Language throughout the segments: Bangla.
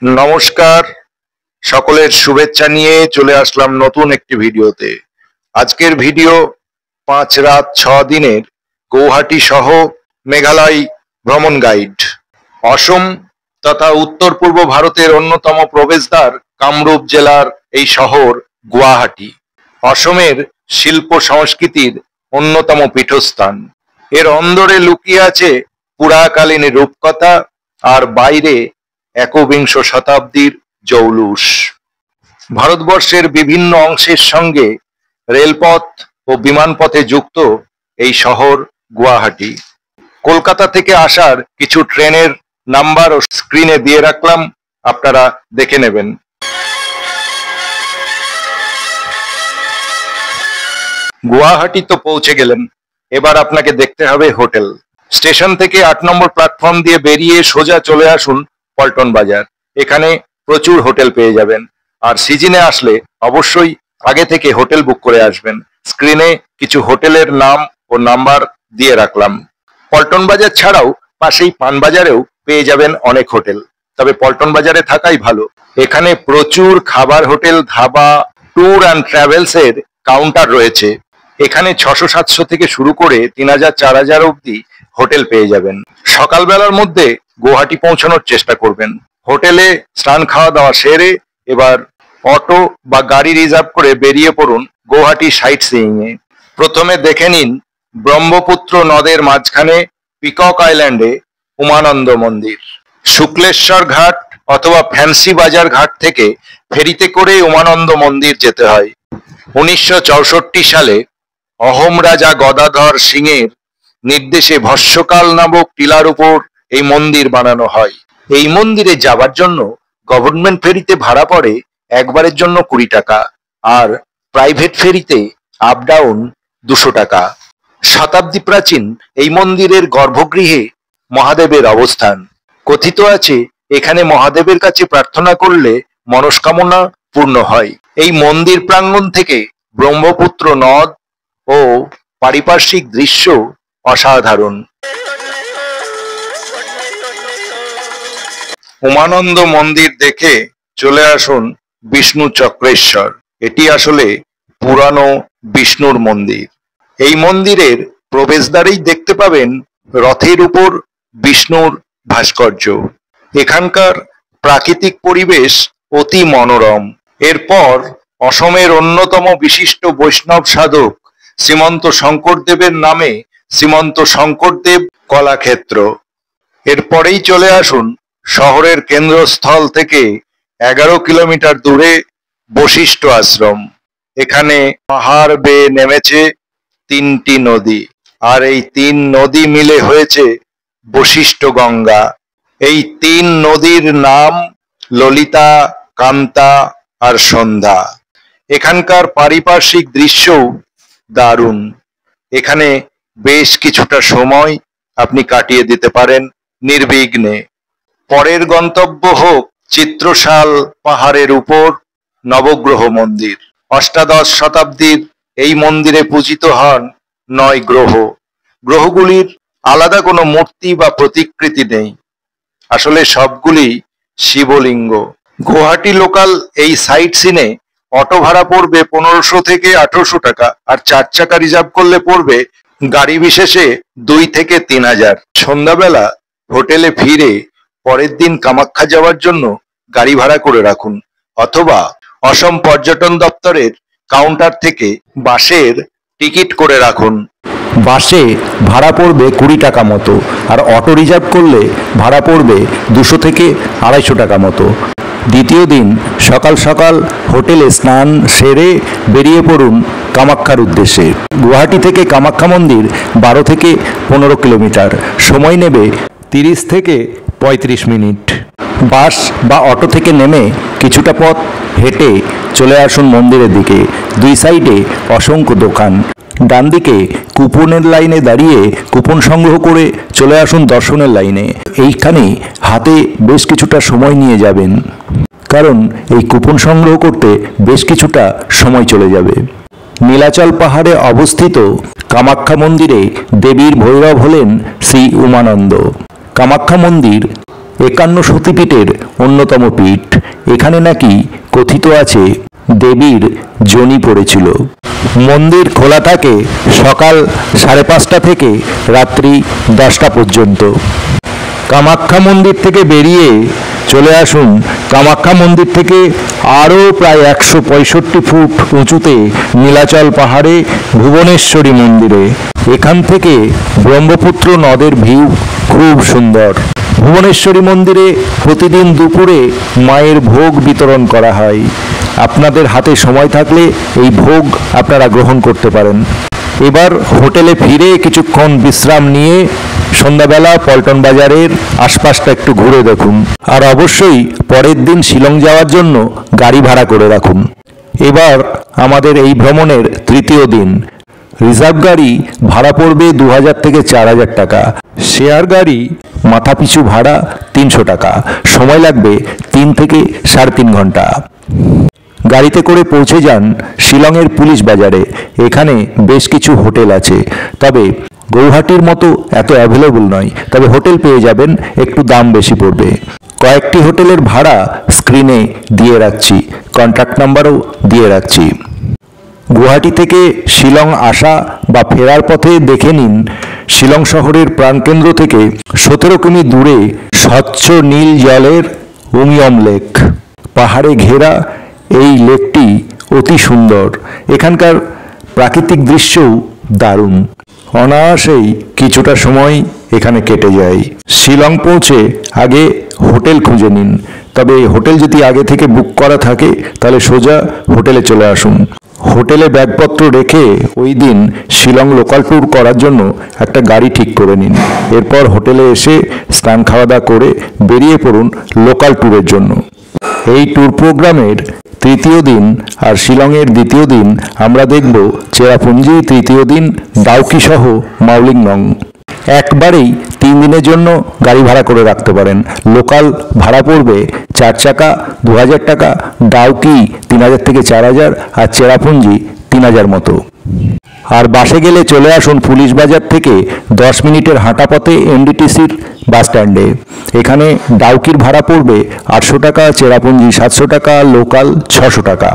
নমস্কার, সকলের শুভেচ্ছা নিয়ে চলে আসলাম নতুন একটি ভিডিওতে। আজকের ভিডিও 5 রাত 6 দিনের গৌহাটি সহ মেঘালয় ভ্রমণ গাইড। অসম তথা উত্তর পূর্ব ভারতের অন্যতম প্রবেশদ্বার কামরূপ জেলার এই শহর গুয়াহাটি অসমের শিল্প সংস্কৃতির অন্যতম পীঠস্থান। এর অন্দরে লুকিয়ে আছে পুরাকালীন রূপকথা আর বাইরে একবিংশ শতাব্দীর জৌলুস। ভারতবর্ষের বিভিন্ন অংশের সঙ্গে রেলপথ ও বিমানপথে যুক্ত এই শহর গুয়াহাটি। কলকাতা থেকে আসার কিছু ট্রেনের নাম্বার ও স্ক্রিনে দিয়ে রাখলাম, আপনারা দেখে নেবেন। গুয়াহাটি তো পৌঁছে গেলেন, এবার আপনাকে দেখতে হবে হোটেল। স্টেশন থেকে 8 নম্বর প্ল্যাটফর্ম দিয়ে বেরিয়ে সোজা চলে আসুন পল্টন বাজার। এখানে প্রচুর হোটেল পেয়ে যাবেন, আর সিজনে আসলে অবশ্যই আগে থেকে হোটেল বুক করে আসবেন। স্ক্রিনে কিছু হোটেলের নাম ও নাম্বার দিয়ে রাখলাম। পল্টন বাজার ছাড়াও পাশেই পানবাজারেও পেয়ে যাবেন অনেক হোটেল, তবে পল্টন বাজারে থাকাই ভালো। এখানে প্রচুর খাবার hotel, dhaba, tour and travels এর কাউন্টার রয়েছে। এখানে 600-700 থেকে শুরু করে 3000-4000 অবধি হোটেল পেয়ে যাবেন। সকালবেলার মধ্যে গুয়াহাটি পৌঁছানোর চেষ্টা করবেন। হোটেলে স্নান খাওয়া দাওয়া সেরে এবার অটো বা গাড়ি রিজার্ভ করে বেরিয়ে পড়ুন গুয়াহাটি সাইট সিইং এ। প্রথমে দেখে নিন ব্রহ্মপুত্র নদের মাঝখানে পিকক আইল্যান্ডে উমানন্দ মন্দির। শুক্লেশ্বর ঘাট অথবা ফ্যান্সি বাজার ঘাট থেকে ফেরিতে করে উমানন্দ মন্দির যেতে হয়। 1964 সালে অহোম রাজা গদাধর সিং এর নির্দেশে ভস্মকাল নামক টিলার উপর এই মন্দির বানানো হয়। এই মন্দিরে যাবার জন্য গভর্নমেন্ট ফেরিতে ভাড়া পড়ে একবারের জন্য 20 টাকা, আর প্রাইভেট ফেরিতে আপ ডাউন 200 টাকা। শতাব্দী প্রাচীন এই মন্দিরের গর্ভগৃহে মহাদেবের অবস্থান। কথিত আছে এখানে মহাদেবের কাছে প্রার্থনা করলে মনস্কামনা পূর্ণ হয়। এই মন্দির প্রাঙ্গণ থেকে ব্রহ্মপুত্র নদ ও পারিপার্শ্বিক দৃশ্য অসাধারণ। উমানন্দ মন্দির দেখে চলে আসুন বিষ্ণু চক্রেশ্বর। এটি আসলে পুরানো বিষ্ণুর মন্দির। এই মন্দিরের প্রবেশদ্বারেই দেখতে পাবেন রথের উপর বিষ্ণুর ভাস্কর্য। এখানকার প্রাকৃতিক পরিবেশ অতি মনোরম। এরপর অসমের অন্যতম বিশিষ্ট বৈষ্ণব সাধক শ্রীমন্ত শঙ্করদেবের নামে শ্রীমন্ত শঙ্করদেব কলাক্ষেত্র। এরপরেই চলে আসুন শহরের কেন্দ্রস্থল থেকে 11 কিলোমিটার দূরে বশিষ্ঠ আশ্রম। এখানে পাহাড় বেয়ে নেমেছে 3টি নদী, আর এই 3 নদী মিলে হয়েছে বশিষ্ঠ গঙ্গা। এই 3 নদীর নাম ললিতা, কান্তা আর সন্ধ্যা। এখানকার পারিপার্শ্বিক দৃশ্যও দারুণ। এখানে বেশ কিছুটা সময় আপনি কাটিয়ে দিতে পারেন নির্বিঘ্নে। পরের গন্তব্য হোক চিত্রশাল পাহাড়ের উপর নবগ্রহ মন্দির। অষ্টাদশ শতাব্দীর এই মন্দিরে পূজিত হন 9 গ্রহ। গ্রহগুলির আলাদা কোনো মূর্তি বা প্রতিকৃতি নেই, আসলে সবগুলি শিবলিঙ্গ। গুয়াহাটি লোকাল এই সাইট সিনে অটো ভাড়া পড়বে 1500 থেকে 1800 টাকা, আর 4 চাকা রিজার্ভ করলে পড়বে গাড়ি বিশেষে 2 থেকে 3000। সন্ধ্যাবেলা হোটেলে ফিরে পরের দিন কামাখ্যা যাওয়ার জন্য গাড়ি ভাড়া করে রাখুন, অথবা অসম পর্যটন দপ্তরের কাউন্টার থেকে বাসের টিকিট করে রাখুন। বাসে ভাড়া পড়বে 20 টাকা মতো, আর অটো রিজার্ভ করলে ভাড়া পড়বে 200 থেকে 250 টাকা মতো। দ্বিতীয় দিন সকাল সকাল হোটেলে স্নান সেরে বেরিয়ে পড়ুন কামাখ্যার উদ্দেশ্যে। গুয়াহাটি থেকে কামাখ্যা মন্দির 12 থেকে 15 কিলোমিটার, সময় নেবে 30 থেকে 35 মিনিট। বাস বা অটো থেকে নেমে কিছুটা পথ হেঁটে চলে আসুন মন্দিরের দিকে। 2 সাইডে অসংখ্য দোকান। ডান দিকে কুপনের লাইনে দাঁড়িয়ে কুপন সংগ্রহ করে চলে আসুন দর্শনের লাইনে। এইখানে হাতে বেশ কিছুটা সময় নিয়ে যাবেন, কারণ এই কুপন সংগ্রহ করতে বেশ কিছুটা সময় চলে যাবে। নীলাচল পাহাড়ে অবস্থিত কামাখ্যা মন্দিরে দেবীর ভৈরব হলেন শ্রী উমানন্দ। কামাখ্যা মন্দির 51 সতীপীঠের অন্যতম পীঠ। এখানে নাকি কথিত আছে দেবীর যোনি পড়েছিল। মন্দির খোলা থাকে সকাল 5:30 থেকে রাত্রি 10টা পর্যন্ত। কামাখ্যা মন্দির থেকে বেরিয়ে চলে আসুন কামাখ্যা মন্দির থেকে আরও প্রায় 165 ফুট উঁচুতে নীলাচল পাহাড়ে ভুবনেশ্বরী মন্দিরে। এখান থেকে ব্রহ্মপুত্র নদের ভিউ খুব সুন্দর। ভুবনেশ্বরী মন্দিরে প্রতিদিন দুপুরে মায়ের ভোগ বিতরণ করা হয়। আপনাদের হাতে সময় থাকলে এই ভোগ আপনারা গ্রহণ করতে পারেন। এবার হোটেলে ফিরে কিছুক্ষণ বিশ্রাম নিয়ে সন্ধ্যাবেলা পল্টন বাজারের আশপাশটা একটু ঘুরে দেখুন। আর অবশ্যই পরের দিন শিলং যাওয়ার জন্য গাড়ি ভাড়া করে রাখুন। এবার আমাদের এই ভ্রমণের তৃতীয় দিন। রিজার্ভ গাড়ি ভাড়া পড়বে 2000 থেকে 4000 টাকা। শেয়ার গাড়ি মাথাপিছু ভাড়া 300 টাকা। সময় লাগবে 3 থেকে 3.5 ঘন্টা। গাড়িতে করে পৌঁছে যান শিলংয়ের পুলিশ বাজারে। এখানে বেশ কিছু হোটেল আছে, তবে গৌহাটির মতো এত অ্যাভেলেবল নয়। তবে হোটেল পেয়ে যাবেন, একটু দাম বেশি পড়বে। কয়েকটি হোটেলের ভাড়া স্ক্রিনে দিয়ে রাখছি, কন্ট্যাক্ট নাম্বারও দিয়ে রাখছি। গুয়াহাটি থেকে শিলং আসা বা ফেরার পথে দেখে নিন শিলং শহরের প্রাণকেন্দ্র থেকে 17 কিমি দূরে স্বচ্ছ নীল জলের উমিয়ম লেক। পাহাড়ে ঘেরা এই লেকটি অতি সুন্দর। এখানকার প্রাকৃতিক দৃশ্যও দারুণ। অনায়াসেই কিছুটা সময় এখানে কেটে যায়। শিলং পৌঁছে আগে হোটেল খুঁজে নিন, তবে হোটেল যদি আগে থেকে বুক করা থাকে তাহলে সোজা হোটেলে চলে আসুন। হোটেলে ব্যাগপত্র রেখে ওই দিন শিলং লোকাল ট্যুর করার জন্য একটা গাড়ি ঠিক করে নিন। এরপর হোটেলে এসে স্নান খাওয়া দাওয়া করে বেরিয়ে পড়ুন লোকাল ট্যুরের জন্য। এই ট্যুর প্রোগ্রামের তৃতীয় দিন আর শিলংয়ের দ্বিতীয় দিন আমরা দেখব চেরাপুঞ্জি, তৃতীয় দিন ডাউকি সহ মাউলিংনং। একবারেই 3 দিনের জন্য গাড়ি ভাড়া করে রাখতে পারেন। লোকাল ভাড়া পড়বে 4 চাকা 2000 টাকা, ডাউকি 3000 থেকে 4000, আর চেরাপুঞ্জি 3000 মতো। আর বাসে গেলে চলে আসুন পুলিশ বাজার থেকে 10 মিনিটের হাঁটা পথে এনডিটিসির বাস স্ট্যান্ডে। এখানে ডাউকির ভাড়া পড়বে 800 টাকা, চেরাপুঞ্জি 700 টাকা, লোকাল 600 টাকা।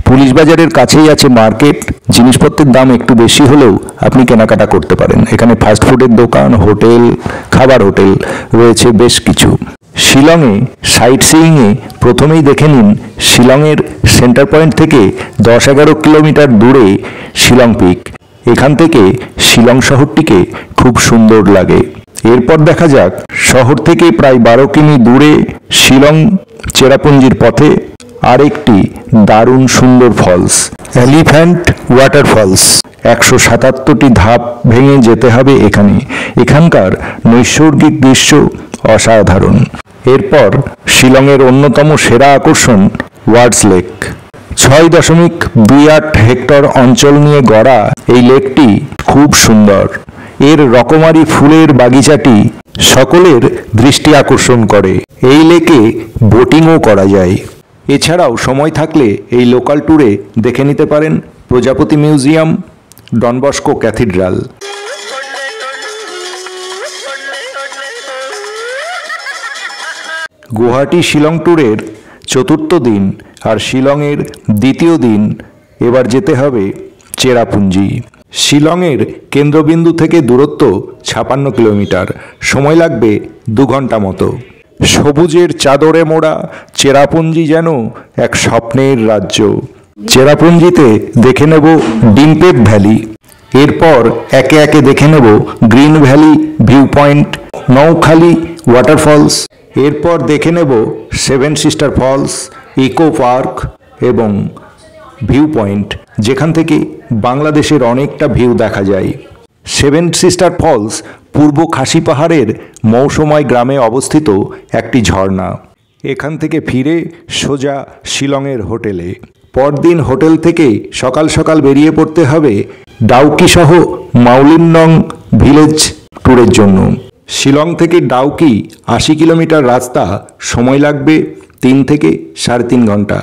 পুলিশ বাজারের কাছেই আছে মার্কেট। জিনিসপত্রের দাম একটু বেশি হলেও আপনি কেনাকাটা করতে পারেন। এখানে ফাস্টফুডের দোকান, হোটেল, খাবার হোটেল রয়েছে বেশ কিছু। শিলংয়ে সাইট সিইংয়ে প্রথমেই দেখে নিন শিলংয়ের সেন্টার পয়েন্ট থেকে 10-11 কিলোমিটার দূরে শিলং পিক। এখান থেকে শিলং শহরটিকে খুব সুন্দর লাগে। এরপর দেখা যাক শহর থেকে প্রায় 12 কিমি দূরে শিলং চেরাপুঞ্জির পথে আরেকটি দারুণ সুন্দর ফলস, এলিফ্যান্ট ওয়াটারফলস। 177টি ধাপ ভেঙে যেতে হবে এখানে। এখানকার নৈসর্গিক দৃশ্য অসাধারণ। এরপর শিলংয়ের অন্যতম সেরা আকর্ষণ ওয়ার্ডস লেক। 6.28 হেক্টর অঞ্চল নিয়ে গড়া এই লেকটি খুব সুন্দর। এর রকমারি ফুলের বাগিচাটি সকলের দৃষ্টি আকর্ষণ করে। এই লেকে বোটিংও করা যায়। এছাড়াও সময় থাকলে এই লোকাল ট্যুরে দেখে নিতে পারেন প্রজাপতি museum, Don Bosco cathedral. Guwahati Shillong ট্যুরের চতুর্থ দিন আর শিলংয়ের দ্বিতীয় দিন। এবার যেতে হবে চেরাপুঞ্জি। শিলংয়ের কেন্দ্রবিন্দু থেকে দূরত্ব 56 কিলোমিটার। সময় লাগবে 2 ঘন্টা মতো। সবুজের চাদরে মোড়া চেরাপুঞ্জি যেন এক স্বপ্নের রাজ্য। চেরাপুঞ্জিতে দেখে নেব ডিম্পেক ভ্যালি। এরপর একে একে দেখে নেব green valley view point, Noukhali waterfalls. এরপর দেখে নেব 7 সিস্টার ফলস, ইকো পার্ক এবং ভিউ পয়েন্ট, যেখান থেকে বাংলাদেশের অনেকটা ভিউ দেখা যায়। 7 সিস্টার ফলস পূর্ব খাসি পাহাড়ের মৌসুমাই গ্রামে অবস্থিত একটি ঝর্ণা। এখান থেকে ফিরে সোজা শিলংয়ের হোটেলে। পরদিন হোটেল থেকে সকাল সকাল বেরিয়ে পড়তে হবে ডাউকি সহ মাউলিনং ভিলেজ ট্যুরের জন্য। শিলং থেকে ডাউকি 80 কিলোমিটার রাস্তা। সময় লাগবে 3 থেকে 3.5 ঘন্টা।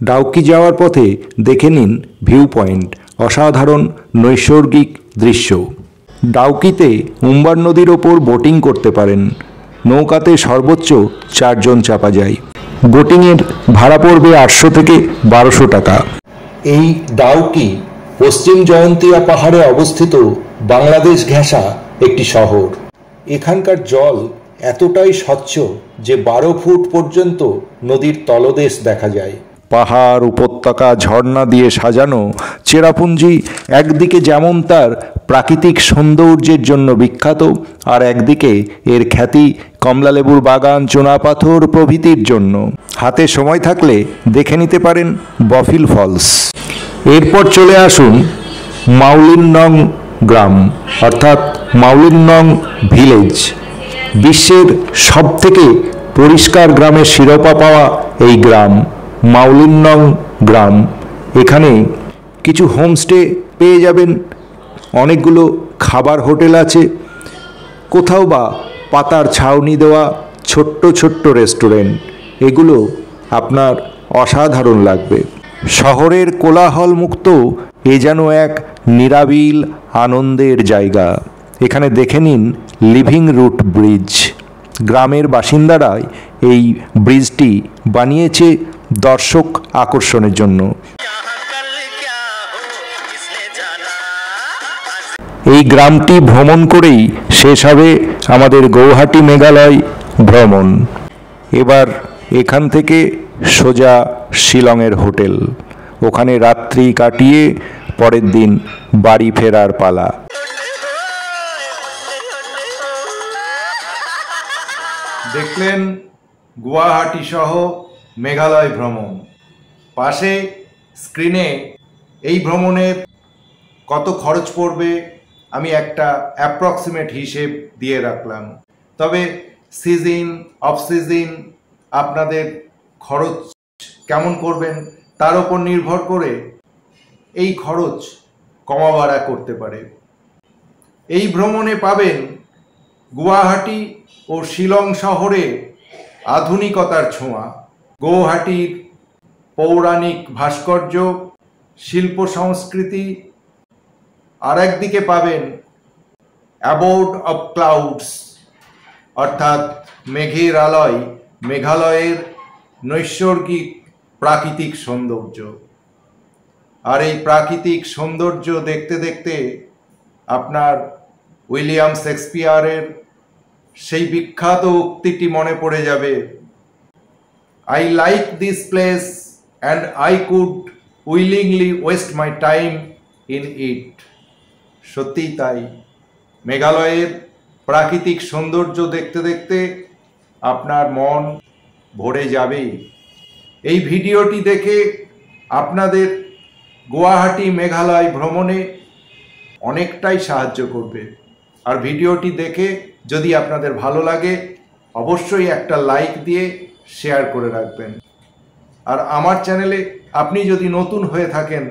ডাউকি যাওয়ার পথে দেখে নিন ভিউ পয়েন্ট, অসাধারণ নৈসর্গিক দৃশ্য। ডাউকিতে উম্বার নদীর ওপর বোটিং করতে পারেন। নৌকাতে সর্বোচ্চ 4 জন চাপা যায়। বোটিংয়ের ভাড়া পড়বে 800 থেকে 1200 টাকা। এই ডাউকি পশ্চিম জয়ন্তিয়া পাহাড়ে অবস্থিত বাংলাদেশ ঘেঁষা একটি শহর। এখানকার জল এতটাই স্বচ্ছ যে 12 ফুট পর্যন্ত নদীর তলদেশ দেখা যায়। পাহাড়, উপত্যকা, ঝর্ণা দিয়ে সাজানো চেরাপুঞ্জি একদিকে যেমন তার প্রাকৃতিক সৌন্দর্যের জন্য বিখ্যাত, আর একদিকে এর খ্যাতি কমলালেবুর বাগান, চুনাপাথর প্রভৃতির জন্য। হাতে সময় থাকলে দেখে নিতে পারেন বফিল ফলস। এরপর চলে আসুন মাউলিননং গ্রাম অর্থাৎ মাউলিননং ভিলেজ। বিশ্বের সবথেকে পরিষ্কার গ্রামের শিরোপা পাওয়া এই গ্রাম মাউলিননং গ্রাম। এখানে কিছু হোমস্টে পেয়ে যাবেন, অনেকগুলো খাবার হোটেল আছে, কোথাও বা পাতার ছাউনি দেওয়া ছোট্ট ছোট্ট রেস্টুরেন্ট। এগুলো আপনার অসাধারণ লাগবে। শহরের কোলাহল মুক্ত এ যেন এক নিরাবিল আনন্দের জায়গা। এখানে দেখে নিন লিভিং রুট ব্রিজ। গ্রামের বাসিন্দারাই এই ব্রিজটি বানিয়েছে দর্শক আকর্ষণের জন্য। এই গ্রামটি ভ্রমণ করেই শেষ হবে আমাদের গৌহাটি মেঘালয় ভ্রমণ। এবার এখান থেকে সোজা শিলংয়ের হোটেল, ওখানে রাত্রি কাটিয়ে পরের দিন বাড়ি ফেরার পালা। দেখলেন গুয়াহাটি সহ মেঘালয় ভ্রমণ। পাশে স্ক্রিনে এই ভ্রমণের কত খরচ পড়বে আমি একটা অ্যাপ্রক্সিমেট হিসেব দিয়ে রাখলাম। তবে সিজন অফ সিজন আপনাদের খরচ কেমন করবেন তার উপর নির্ভর করে এই খরচ কমা বাড়া করতে পারে। এই ভ্রমণে পাবেন গুয়াহাটি ও শিলং শহরে আধুনিকতার ছোঁয়া, গৌহাটির পৌরাণিক ভাস্কর্য, শিল্প সংস্কৃতি, আর একদিকে পাবেন অ্যাবোর্ড অফ ক্লাউডস অর্থাৎ মেঘের আলয় মেঘালয়ের নৈসর্গিক প্রাকৃতিক সৌন্দর্য। আর এই প্রাকৃতিক সৌন্দর্য দেখতে দেখতে আপনার উইলিয়াম শেক্সপিয়ারের সেই বিখ্যাত উক্তিটি মনে পড়ে যাবে, I like this place and I could willingly West my time in it. সত্যিই তাই, মেঘালয়ের প্রাকৃতিক সৌন্দর্য দেখতে দেখতে আপনার মন ভরে যাবেই। এই ভিডিওটি দেখে আপনাদের গুয়াহাটি মেঘালয় ভ্রমণে অনেকটাই সাহায্য করবে। আর ভিডিওটি দেখে যদি আপনাদের ভালো লাগে অবশ্যই একটা লাইক দিয়ে শেয়ার করে রাখবেন। আর আমার চ্যানেলে আপনি যদি নতুন হয়ে থাকেন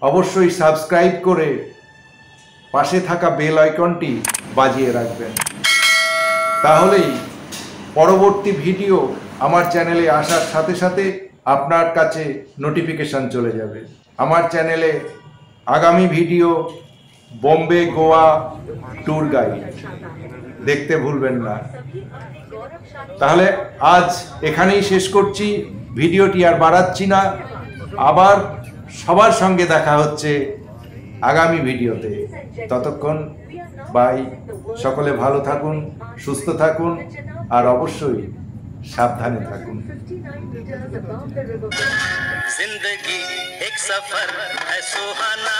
অবশ্যই সাবস্ক্রাইব করে পাশে থাকা বেল আইকনটি বাজিয়ে রাখবেন। তাহলেই পরবর্তী ভিডিও আমার চ্যানেলে আসার সাথে সাথে আপনার কাছে নোটিফিকেশন চলে যাবে। আমার চ্যানেলে আগামী video Bombay Goa tour guide দেখতে ভুলবেন না। তাহলে আজ এখানেই শেষ করছি, ভিডিওটি আর বাড়াচ্ছি না। আবার সবার সঙ্গে দেখা হচ্ছে আগামী ভিডিওতে। ততক্ষণ বাই। সকলে ভালো থাকুন, সুস্থ থাকুন আর অবশ্যই সাবধানে থাকুন। जिंदगी एक सफर है सुहाना।